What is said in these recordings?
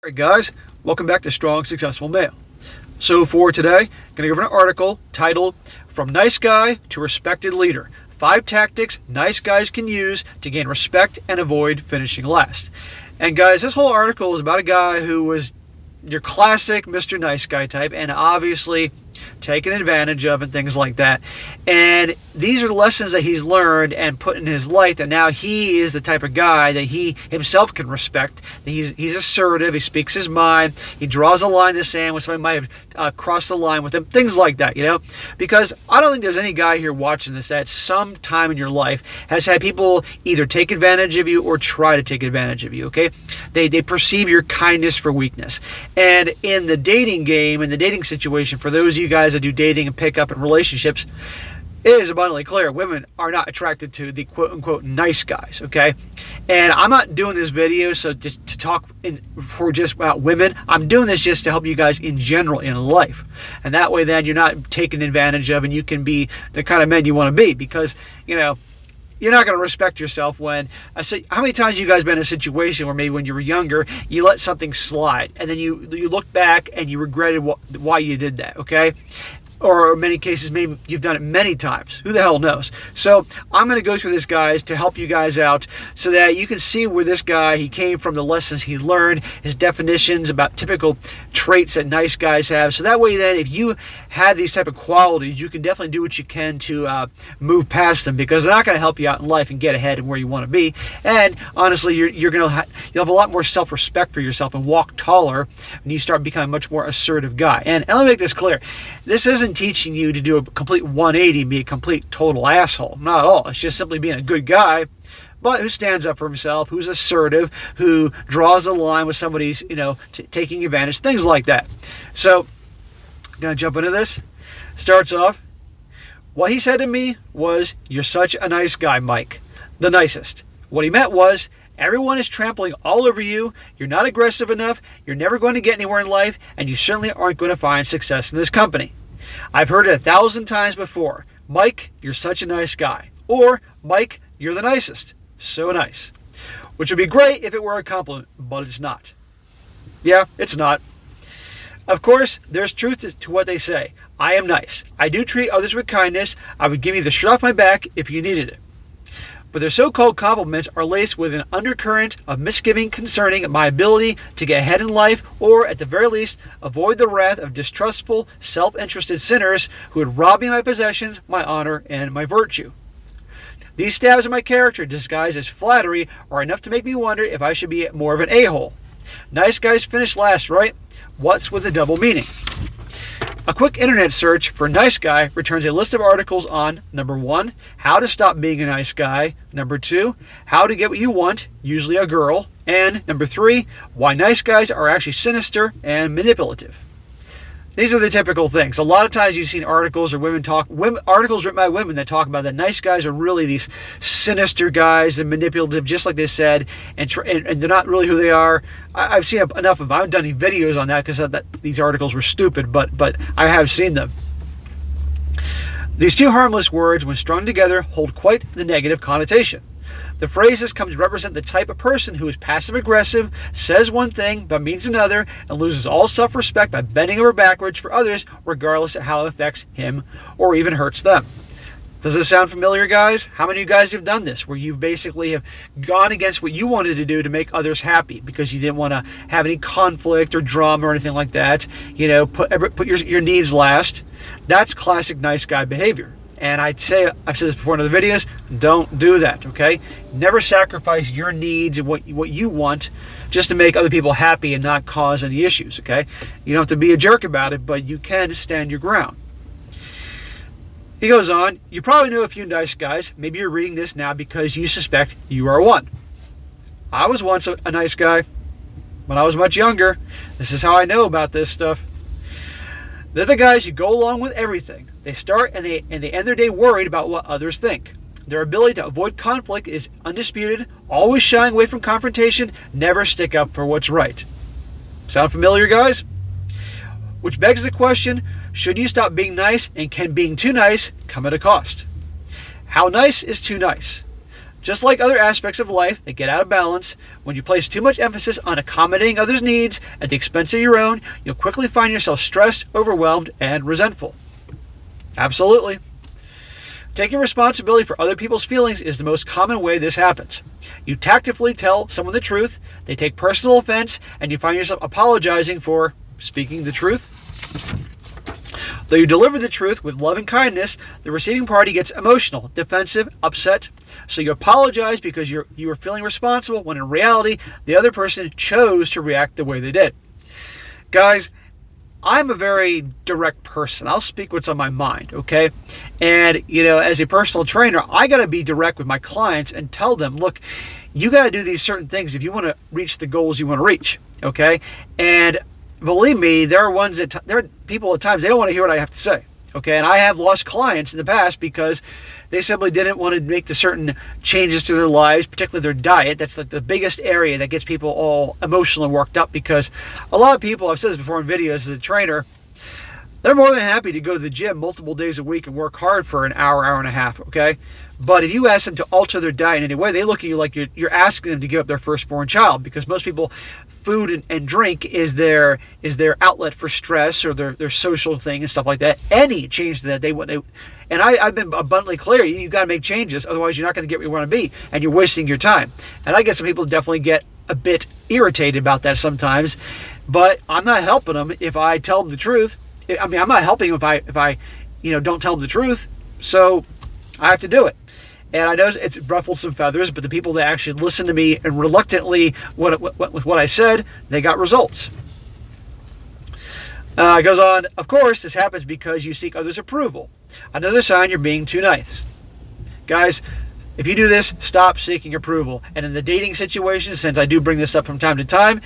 Alright guys, welcome back to Strong Successful Male. So for today, I'm going to go over an article titled From Nice Guy to Respected Leader, 5 Tactics Nice Guys Can Use to Gain Respect and Avoid Finishing Last. And guys, this whole article is about a guy who was your classic Mr. Nice Guy type and obviously taken advantage of and things like that. And these are the lessons that he's learned and put in his life, that now he is the type of guy that he himself can respect. He's assertive, he speaks his mind, he draws a line in the sand when somebody might have crossed the line with him, things like that, because I don't think there's any guy here watching this that at some time in your life has had people either take advantage of you or try to take advantage of you, okay? They perceive your kindness for weakness. And in the dating game, in the dating situation, for those of you guys that do dating and pickup and relationships, it is abundantly clear women are not attracted to the quote-unquote nice guys, okay? And I'm not doing this video to talk for just about women. I'm doing this just to help you guys in general in life. And that way then you're not taken advantage of and you can be the kind of men you want to be, because, you're not going to respect yourself when... how many times have you guys been in a situation where maybe when you were younger, you let something slide, and then you look back and you regretted why you did that, okay? Or in many cases, maybe you've done it many times. Who the hell knows? So I'm going to go through this, guys, to help you guys out so that you can see where this guy, he came from, the lessons he learned, his definitions about typical traits that nice guys have. So that way then, if you have these type of qualities, you can definitely do what you can to move past them, because they're not going to help you out in life and get ahead and where you want to be. And honestly, you'll have a lot more self-respect for yourself and walk taller when you start becoming a much more assertive guy. And let me make this clear. This isn't teaching you to do a complete 180 and be a complete total asshole. Not at all. It's just simply being a good guy, but who stands up for himself, who's assertive, who draws a line with somebody's, taking advantage, things like that. So, gonna jump into this. Starts off, what he said to me was, "You're such a nice guy, Mike. The nicest." What he meant was, everyone is trampling all over you, you're not aggressive enough, you're never going to get anywhere in life, and you certainly aren't going to find success in this company. I've heard it 1,000 times before. Mike, you're such a nice guy. Or, Mike, you're the nicest. So nice. Which would be great if it were a compliment, but it's not. Yeah, it's not. Of course, there's truth to what they say. I am nice. I do treat others with kindness. I would give you the shirt off my back if you needed it. But their so-called compliments are laced with an undercurrent of misgiving concerning my ability to get ahead in life, or at the very least, avoid the wrath of distrustful, self-interested sinners who would rob me of my possessions, my honor, and my virtue. These stabs at my character, disguised as flattery, are enough to make me wonder if I should be more of an a-hole. Nice guys finish last, right? What's with the double meaning? A quick internet search for nice guy returns a list of articles on, number 1, how to stop being a nice guy, number 2, how to get what you want, usually a girl, and number 3, why nice guys are actually sinister and manipulative. These are the typical things. A lot of times you've seen articles or articles written by women that talk about that nice guys are really these sinister guys and manipulative, just like they said, and they're not really who they are. I've seen enough of them. I haven't done any videos on that because these articles were stupid, but I have seen them. These two harmless words, when strung together, hold quite the negative connotation. The phrases come to represent the type of person who is passive-aggressive, says one thing but means another, and loses all self-respect by bending over backwards for others, regardless of how it affects him or even hurts them. Does this sound familiar, guys? How many of you guys have done this, where you basically have gone against what you wanted to do to make others happy because you didn't want to have any conflict or drama or anything like that? Put your needs last. That's classic nice guy behavior. And I've said this before in other videos, don't do that, okay? Never sacrifice your needs and what you want just to make other people happy and not cause any issues, okay? You don't have to be a jerk about it, but you can stand your ground. He goes on, you probably know a few nice guys. Maybe you're reading this now because you suspect you are one. I was once a nice guy when I was much younger. This is how I know about this stuff. They're the guys who go along with everything. They start and they end their day worried about what others think. Their ability to avoid conflict is undisputed, always shying away from confrontation, never stick up for what's right. Sound familiar, guys? Which begs the question, should you stop being nice, and can being too nice come at a cost? How nice is too nice? Just like other aspects of life that get out of balance, when you place too much emphasis on accommodating others' needs at the expense of your own, you'll quickly find yourself stressed, overwhelmed, and resentful. Absolutely. Taking responsibility for other people's feelings is the most common way this happens. You tactfully tell someone the truth, they take personal offense, and you find yourself apologizing for speaking the truth. Though you deliver the truth with love and kindness, the receiving party gets emotional, defensive, upset. So you apologize because you are feeling responsible, when in reality, the other person chose to react the way they did. Guys, I'm a very direct person. I'll speak what's on my mind, okay? And, as a personal trainer, I got to be direct with my clients and tell them, look, you got to do these certain things if you want to reach the goals you want to reach, okay? And believe me, there are people at times, they don't want to hear what I have to say, okay? And I have lost clients in the past because they simply didn't want to make the certain changes to their lives, particularly their diet. That's like the biggest area that gets people all emotionally worked up, because a lot of people, I've said this before in videos, as a trainer, they're more than happy to go to the gym multiple days a week and work hard for an hour, hour and a half, okay? But if you ask them to alter their diet in any way, they look at you like you're asking them to give up their firstborn child, because most people, food and drink is their outlet for stress or their social thing and stuff like that. Any change to that, and I've been abundantly clear, you got to make changes, otherwise you're not going to get where you want to be, and you're wasting your time. And I guess some people definitely get a bit irritated about that sometimes, but I'm not helping them if I tell them the truth. I mean, I'm not helping if I don't tell them the truth, so I have to do it. And I know it's ruffled some feathers, but the people that actually listened to me and reluctantly with what I said, they got results. It goes on, of course, this happens because you seek others' approval. Another sign you're being too nice. Guys, if you do this, stop seeking approval. And in the dating situation, since I do bring this up from time to time,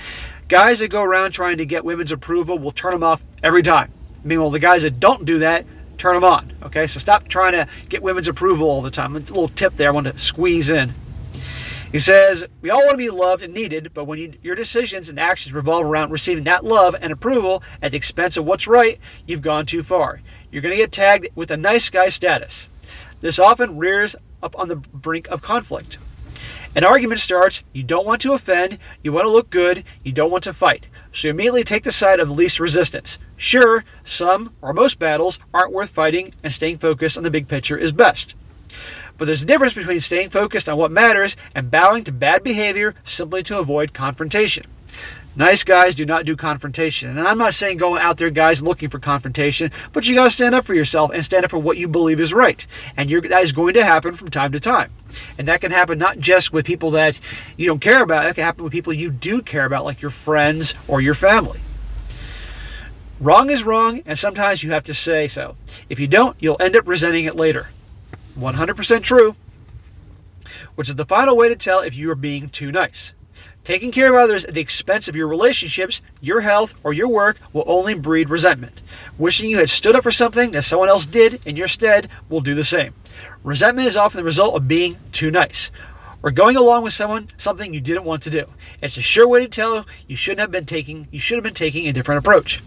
guys that go around trying to get women's approval will turn them off every time. Meanwhile, the guys that don't do that, turn them on. Okay, so stop trying to get women's approval all the time. It's a little tip there I want to squeeze in. He says, we all want to be loved and needed, but when your decisions and actions revolve around receiving that love and approval at the expense of what's right, you've gone too far. You're going to get tagged with a nice guy status. This often rears up on the brink of conflict. An argument starts, you don't want to offend, you want to look good, you don't want to fight. So you immediately take the side of least resistance. Sure, some or most battles aren't worth fighting, and staying focused on the big picture is best. But there's a difference between staying focused on what matters and bowing to bad behavior simply to avoid confrontation. Nice guys do not do confrontation. And I'm not saying going out there, guys, looking for confrontation, but you got to stand up for yourself and stand up for what you believe is right. And that is going to happen from time to time. And that can happen not just with people that you don't care about. It can happen with people you do care about, like your friends or your family. Wrong is wrong, and sometimes you have to say so. If you don't, you'll end up resenting it later. 100% true. Which is the final way to tell if you are being too nice. Taking care of others at the expense of your relationships, your health, or your work will only breed resentment. Wishing you had stood up for something that someone else did in your stead will do the same. Resentment is often the result of being too nice, or going along with something you didn't want to do. It's a sure way to tell you should have been taking a different approach.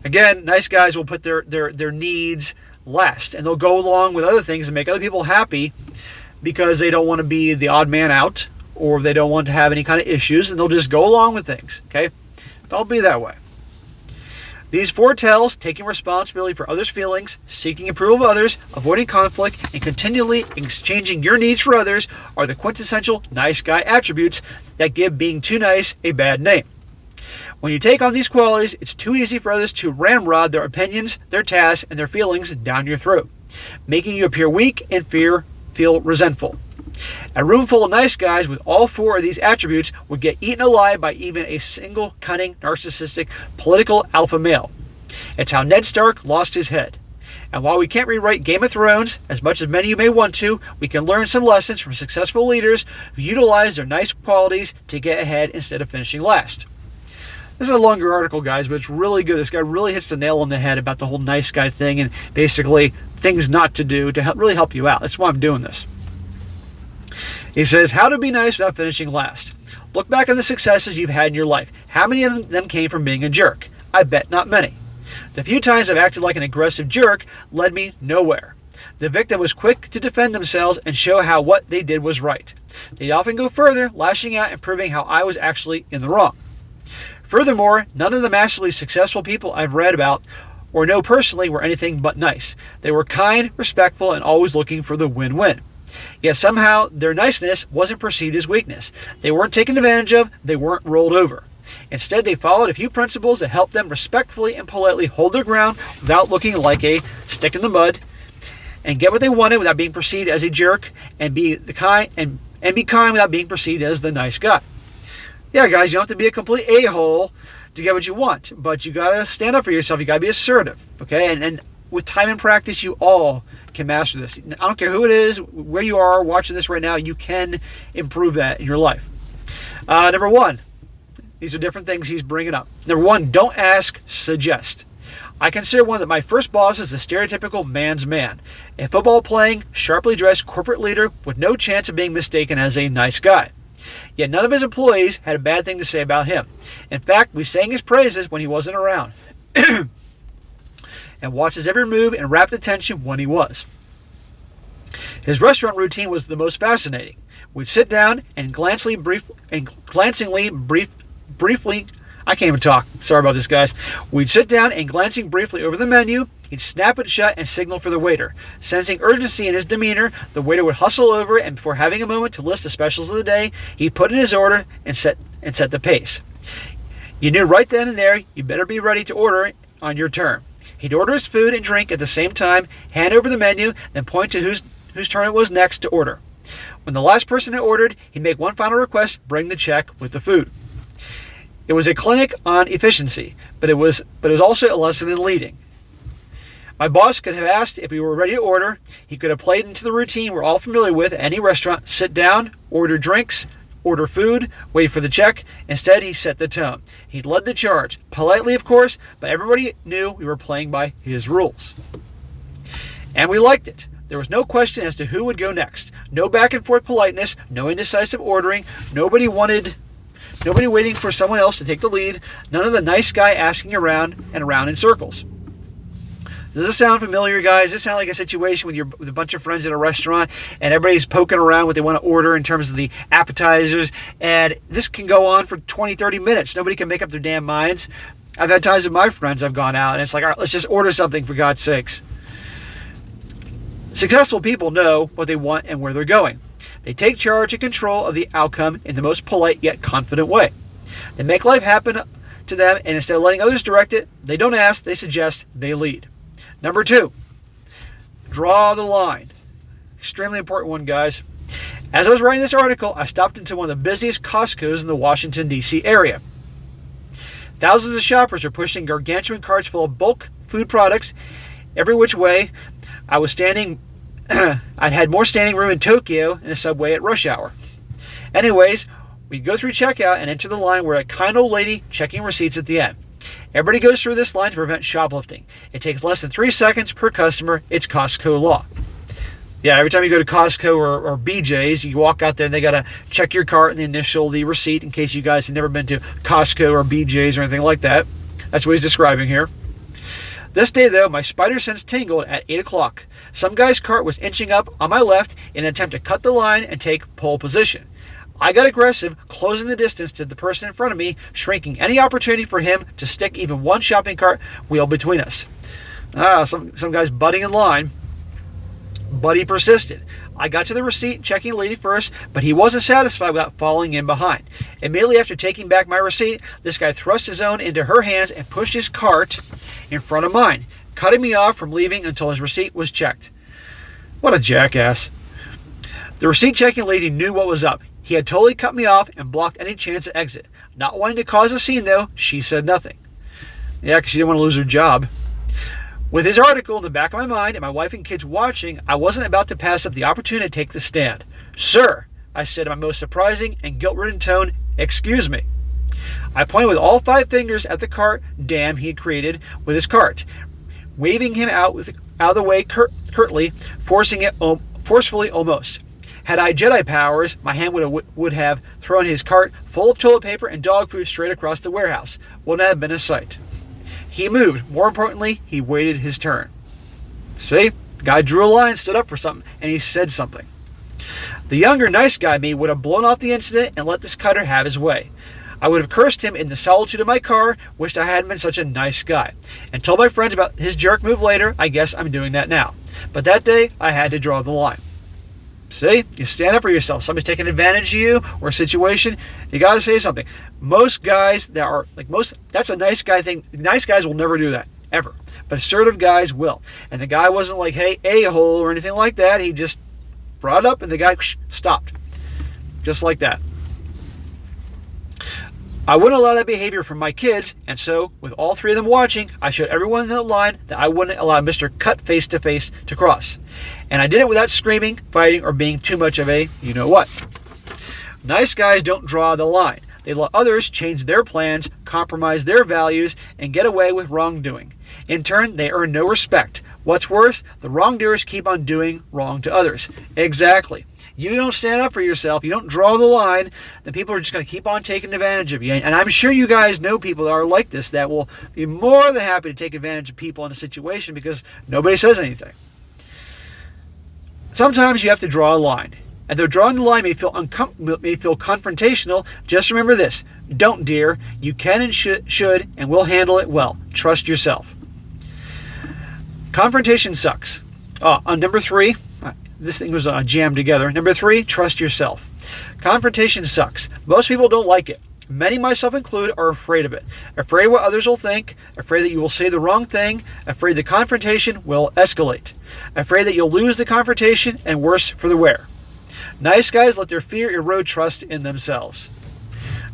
Again, nice guys will put their needs last, and they'll go along with other things and make other people happy because they don't want to be the odd man out, or they don't want to have any kind of issues, and they'll just go along with things, okay? Don't be that way. These foretells, taking responsibility for others' feelings, seeking approval of others, avoiding conflict, and continually exchanging your needs for others, are the quintessential nice guy attributes that give being too nice a bad name. When you take on these qualities, it's too easy for others to ramrod their opinions, their tasks, and their feelings down your throat, making you appear weak and feel resentful. A room full of nice guys with all four of these attributes would get eaten alive by even a single cunning, narcissistic, political alpha male. It's how Ned Stark lost his head. And while we can't rewrite Game of Thrones, as much as many of you may want to, we can learn some lessons from successful leaders who utilize their nice qualities to get ahead instead of finishing last. This is a longer article, guys, but it's really good. This guy really hits the nail on the head about the whole nice guy thing and basically things not to do to really help you out. That's why I'm doing this. He says, how to be nice without finishing last. Look back on the successes you've had in your life. How many of them came from being a jerk? I bet not many. The few times I've acted like an aggressive jerk led me nowhere. The victim was quick to defend themselves and show how what they did was right. They'd often go further, lashing out and proving how I was actually in the wrong. Furthermore, none of the massively successful people I've read about or know personally were anything but nice. They were kind, respectful, and always looking for the win-win. Yet somehow their niceness wasn't perceived as weakness. They weren't taken advantage of, they weren't rolled over. Instead, they followed a few principles that helped them respectfully and politely hold their ground without looking like a stick in the mud, and get what they wanted without being perceived as a jerk, and be kind without being perceived as the nice guy. Yeah, guys, you don't have to be a complete a-hole to get what you want, but you gotta stand up for yourself. You gotta be assertive, okay? And with time and practice, you all can master this. I don't care who it is, where you are watching this right now, you can improve that in your life. Number one, these are different things he's bringing up. Number one, don't ask, suggest. I consider one of my first bosses the stereotypical man's man, a football-playing, sharply dressed corporate leader with no chance of being mistaken as a nice guy. Yet none of his employees had a bad thing to say about him. In fact, we sang his praises when he wasn't around, and watched his every move and rapt attention when he was. His restaurant routine was the most fascinating. We'd sit down and glancingly briefly, I can't even talk. Sorry about this, guys. We'd sit down and glancing briefly over the menu, he'd snap it shut and signal for the waiter. Sensing urgency in his demeanor, the waiter would hustle over, and before having a moment to list the specials of the day, he'd put in his order and set the pace. You knew right then and there you better be ready to order on your turn. He'd order his food and drink at the same time, hand over the menu, then point to whose turn it was next to order. When the last person had ordered, he'd make one final request: bring the check with the food. It was a clinic on efficiency, but it was also a lesson in leading. My boss could have asked if we were ready to order. He could have played into the routine we're all familiar with at any restaurant: sit down, order drinks, order food, wait for the check. Instead, he set the tone. He led the charge, politely of course, but everybody knew we were playing by his rules. And we liked it. There was no question as to who would go next. No back and forth politeness, no indecisive ordering, nobody waiting for someone else to take the lead, none of the nice guy asking around and around in circles. Does this sound familiar, guys? Does this sound like a situation with a bunch of friends at a restaurant and everybody's poking around what they want to order in terms of the appetizers, and this can go on for 20, 30 minutes. Nobody can make up their damn minds. I've had times with my friends I've gone out and it's like, all right, let's just order something for God's sakes. Successful people know what they want and where they're going. They take charge and control of the outcome in the most polite yet confident way. They make life happen to them, and instead of letting others direct it, they don't ask, they suggest, they lead. Number two, draw the line. Extremely important one, guys. As I was writing this article, I stopped into one of the busiest Costco's in the Washington, D.C. area. Thousands of shoppers are pushing gargantuan carts full of bulk food products every which way. I'd had more standing room in Tokyo in a subway at rush hour. Anyways, we go through checkout and enter the line where a kind old lady checking receipts at the end. Everybody goes through this line to prevent shoplifting. It takes less than 3 seconds per customer. It's Costco law. Yeah, every time you go to Costco or BJ's, you walk out there and they got to check your cart and initial the receipt, in case you guys have never been to Costco or BJ's or anything like that. That's what he's describing here. This day, though, my spider sense tingled at 8 o'clock. Some guy's cart was inching up on my left in an attempt to cut the line and take pole position. I got aggressive, closing the distance to the person in front of me, shrinking any opportunity for him to stick even one shopping cart wheel between us. Some guy's butting in line. But he persisted. I got to the receipt, checking the lady first, but he wasn't satisfied without falling in behind. Immediately after taking back my receipt, this guy thrust his own into her hands and pushed his cart in front of mine, cutting me off from leaving until his receipt was checked. What a jackass. The receipt-checking lady knew what was up. He had totally cut me off and blocked any chance of exit. Not wanting to cause a scene, though, she said nothing. Yeah, because she didn't want to lose her job. With his article in the back of my mind and my wife and kids watching, I wasn't about to pass up the opportunity to take the stand. "Sir," I said in my most surprising and guilt-ridden tone, "excuse me." I pointed with all 5 fingers at the cart dam he had created with his cart, waving him out of the way curtly, forcefully almost. Had I Jedi powers, my hand would have thrown his cart full of toilet paper and dog food straight across the warehouse. Wouldn't have been a sight. He moved. More importantly, he waited his turn. See? The guy drew a line, stood up for something, and he said something. The younger nice guy me would have blown off the incident and let this cutter have his way. I would have cursed him in the solitude of my car, wished I hadn't been such a nice guy, and told my friends about his jerk move later. I guess I'm doing that now. But that day, I had to draw the line. See? You stand up for yourself. Somebody's taking advantage of you or a situation, you got to say something. Most guys that's a nice guy thing. Nice guys will never do that, ever. But assertive guys will. And the guy wasn't like, hey, a-hole or anything like that. He just brought it up and the guy stopped. Just like that. I wouldn't allow that behavior from my kids, and so, with all three of them watching, I showed everyone in the line that I wouldn't allow Mr. Cut face-to-face to cross. And I did it without screaming, fighting, or being too much of a you-know-what. Nice guys don't draw the line. They let others change their plans, compromise their values, and get away with wrongdoing. In turn, they earn no respect. What's worse, the wrongdoers keep on doing wrong to others. Exactly. You don't stand up for yourself, you don't draw the line, then people are just going to keep on taking advantage of you. And I'm sure you guys know people that are like this that will be more than happy to take advantage of people in a situation because nobody says anything. Sometimes you have to draw a line. And though drawing the line may feel confrontational, just remember this. Don't, dear. You can and should and will handle it well. Trust yourself. Confrontation sucks. On number 3, this thing was jammed together. Number 3, trust yourself. Confrontation sucks. Most people don't like it. Many, myself included, are afraid of it. Afraid of what others will think. Afraid that you will say the wrong thing. Afraid the confrontation will escalate. Afraid that you'll lose the confrontation and worse for the wear. Nice guys let their fear erode trust in themselves.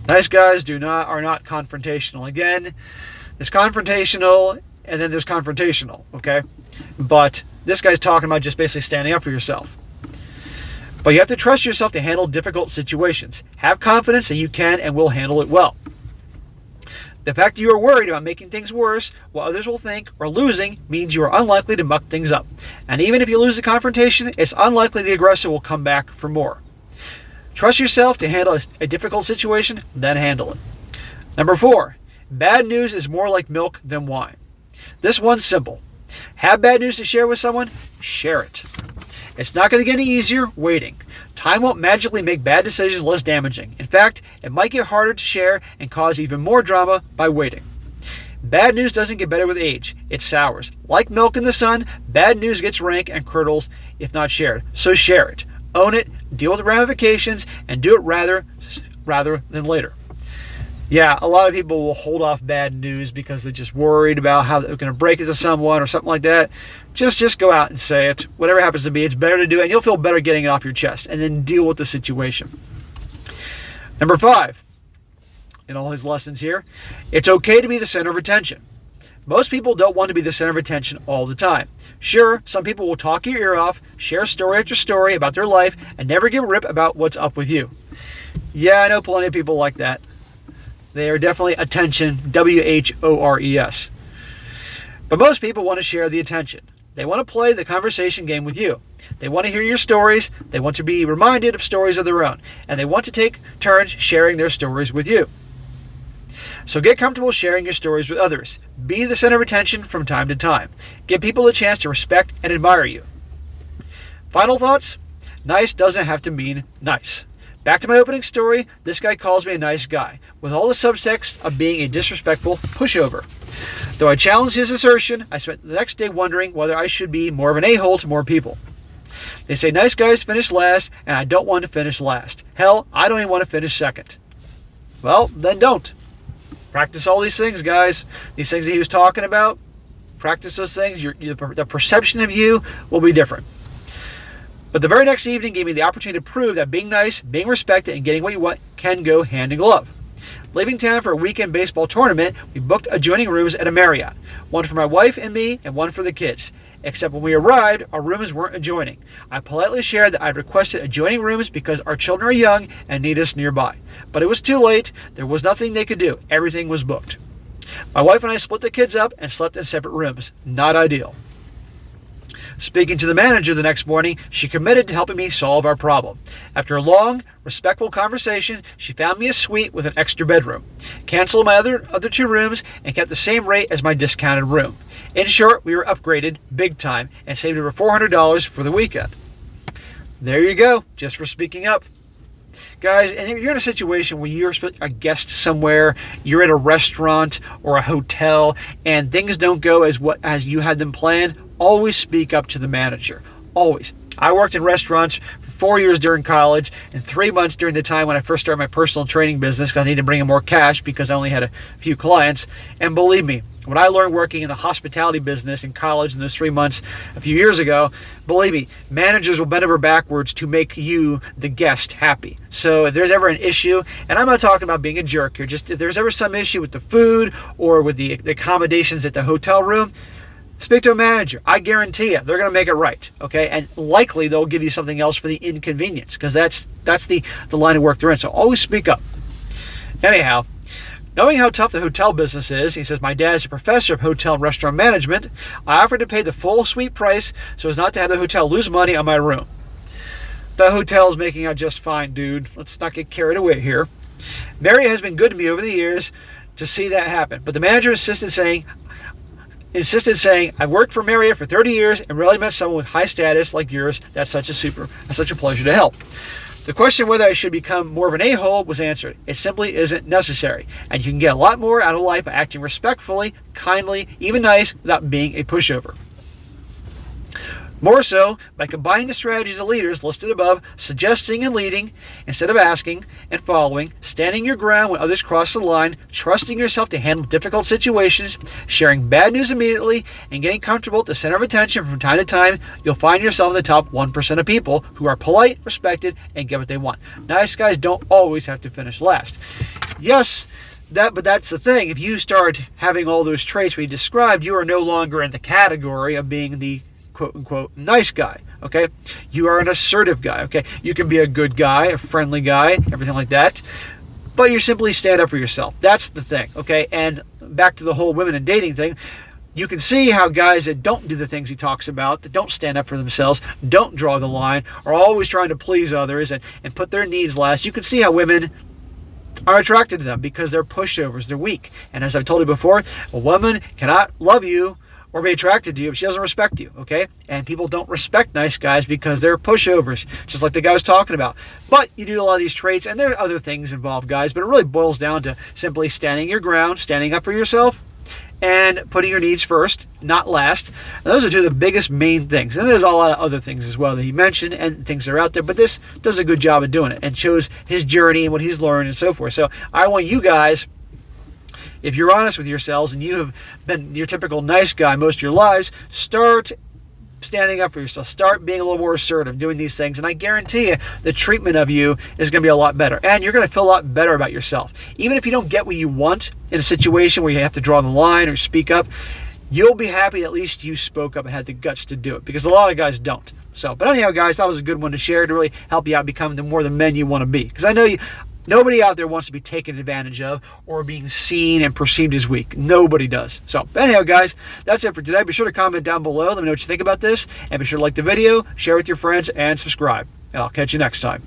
Nice guys are not confrontational. Again, there's confrontational and then there's confrontational, okay? But this guy's talking about just basically standing up for yourself. But you have to trust yourself to handle difficult situations. Have confidence that you can and will handle it well. The fact that you are worried about making things worse, what others will think, or losing means you are unlikely to muck things up. And even if you lose the confrontation, it's unlikely the aggressor will come back for more. Trust yourself to handle a difficult situation, then handle it. Number 4, bad news is more like milk than wine. This one's simple. Have bad news to share with someone? Share it. It's not going to get any easier waiting. Time won't magically make bad decisions less damaging. In fact, it might get harder to share and cause even more drama by waiting. Bad news doesn't get better with age. It sours. Like milk in the sun, bad news gets rank and curdles if not shared. So share it. Own it, deal with the ramifications, and do it rather than later. Yeah, a lot of people will hold off bad news because they're just worried about how they're going to break it to someone or something like that. Just go out and say it. Whatever happens to be, it's better to do it, and you'll feel better getting it off your chest, and then deal with the situation. Number 5, in all his lessons here, it's okay to be the center of attention. Most people don't want to be the center of attention all the time. Sure, some people will talk your ear off, share story after story about their life, and never give a rip about what's up with you. Yeah, I know plenty of people like that. They are definitely attention, WHORES. But most people want to share the attention. They want to play the conversation game with you. They want to hear your stories. They want to be reminded of stories of their own. And they want to take turns sharing their stories with you. So get comfortable sharing your stories with others. Be the center of attention from time to time. Give people a chance to respect and admire you. Final thoughts? Nice doesn't have to mean nice. Back to my opening story, this guy calls me a nice guy, with all the subtext of being a disrespectful pushover. Though I challenged his assertion, I spent the next day wondering whether I should be more of an a-hole to more people. They say nice guys finish last, and I don't want to finish last. Hell, I don't even want to finish second. Well, then don't. Practice all these things, guys. These things that he was talking about, practice those things. The perception of you will be different. But the very next evening gave me the opportunity to prove that being nice, being respected, and getting what you want can go hand in glove. Leaving town for a weekend baseball tournament, we booked adjoining rooms at a Marriott. One for my wife and me, and one for the kids. Except when we arrived, our rooms weren't adjoining. I politely shared that I'd requested adjoining rooms because our children are young and need us nearby. But it was too late. There was nothing they could do. Everything was booked. My wife and I split the kids up and slept in separate rooms. Not ideal. Speaking to the manager the next morning, she committed to helping me solve our problem. After a long, respectful conversation, she found me a suite with an extra bedroom, canceled my other 2 rooms, and kept the same rate as my discounted room. In short, we were upgraded big time and saved over $400 for the weekend. There you go, just for speaking up. Guys, and if you're in a situation where you're a guest somewhere, you're at a restaurant or a hotel, and things don't go as you had them planned, always speak up to the manager. Always. I worked in restaurants for 4 years during college and 3 months during the time when I first started my personal training business because I needed to bring in more cash because I only had a few clients. And believe me, when I learned working in the hospitality business in college in those 3 months a few years ago, believe me, managers will bend over backwards to make you, the guest, happy. So if there's ever an issue, and I'm not talking about being a jerk here, just if there's ever some issue with the food or with the accommodations at the hotel room, speak to a manager. I guarantee you, they're going to make it right, okay? And likely they'll give you something else for the inconvenience because that's the line of work they're in. So always speak up. Anyhow, knowing how tough the hotel business is, he says, my dad is a professor of hotel and restaurant management. I offered to pay the full suite price so as not to have the hotel lose money on my room. The hotel is making out just fine, dude. Let's not get carried away here. Mary has been good to me over the years to see that happen. But the manager insisted saying, I've worked for Marriott for 30 years and rarely met someone with high status like yours. That's such a pleasure to help. The question whether I should become more of an a-hole was answered. It simply isn't necessary. And you can get a lot more out of life by acting respectfully, kindly, even nice, without being a pushover. More so by combining the strategies of leaders listed above, suggesting and leading instead of asking and following, standing your ground when others cross the line, trusting yourself to handle difficult situations, sharing bad news immediately, and getting comfortable at the center of attention from time to time, you'll find yourself in the top 1% of people who are polite, respected, and get what they want. Nice guys don't always have to finish last. Yes, but that's the thing. If you start having all those traits we described, you are no longer in the category of being the quote-unquote nice guy, okay? You are an assertive guy, okay? You can be a good guy, a friendly guy, everything like that, but you simply stand up for yourself. That's the thing, okay? And back to the whole women and dating thing, you can see how guys that don't do the things he talks about, that don't stand up for themselves, don't draw the line, are always trying to please others and put their needs last. You can see how women are attracted to them because they're pushovers, they're weak. And as I've told you before, a woman cannot love you or be attracted to you if she doesn't respect you, okay? And people don't respect nice guys because they're pushovers, just like the guy was talking about. But you do a lot of these traits, and there are other things involved, guys, but it really boils down to simply standing your ground, standing up for yourself, and putting your needs first, not last. And those are two of the biggest main things. And there's a lot of other things as well that he mentioned and things that are out there, but this does a good job of doing it and shows his journey and what he's learned and so forth. So I want you guys, if you're honest with yourselves and you have been your typical nice guy most of your lives, start standing up for yourself. Start being a little more assertive, doing these things. And I guarantee you, the treatment of you is going to be a lot better. And you're going to feel a lot better about yourself. Even if you don't get what you want in a situation where you have to draw the line or speak up, you'll be happy at least you spoke up and had the guts to do it. Because a lot of guys don't. So, but anyhow, guys, that was a good one to share to really help you out become the more the men you want to be. Because I know nobody out there wants to be taken advantage of or being seen and perceived as weak. Nobody does. So, anyhow, guys, that's it for today. Be sure to comment down below. Let me know what you think about this. And be sure to like the video, share with your friends, and subscribe. And I'll catch you next time.